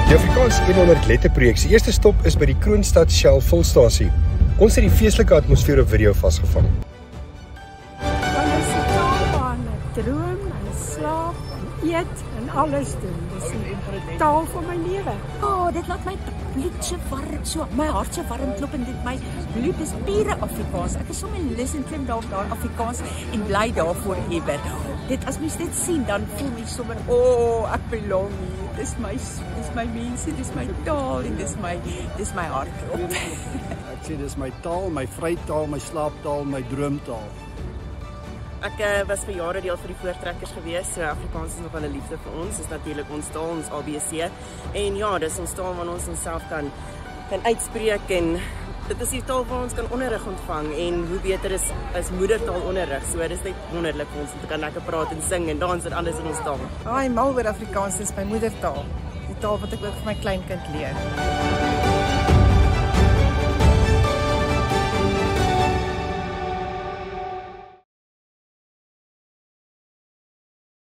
Die Afrikaans 100 letter projek se eerste stop is by die Kroonstad Shell volstasie. Ons het die feestelike atmosfeer op video vasgevang. Dan is die taal waar ek droom en slaap en eet en alles doen. Dis die taal van my lewe. Dit laat my bloed so warm, so my hart so warm klop en dit my bloed is pure Afrikaans. Ek is sommer lus en klim daar Afrikaans en bly daar forever. As mens dit sien, dan voel my sommer, ek belong hier. Dis my mense, dis my taal en dis my hartklop. Ek sê dis my taal, my vrytaal, my slaaptaal, my droomtaal. Ek was vir jare deel van die voortrekkers gewees, so Afrikaans is nog wel 'n liefde vir ons. Dis natuurlik ons taal, ons ABC. En ja, dis ons taal waar ons onsself kan uitspreek en dit is die taal waar ons kan onderrig ontvang en hoe beter is moedertaal onderrig. So dis net wonderlik vir ons om te kan lekker praat en sing en dans en alles in ons taal. Mal oor Afrikaans is my moedertaal. Die taal wat ek ook vir my kleinkind leer.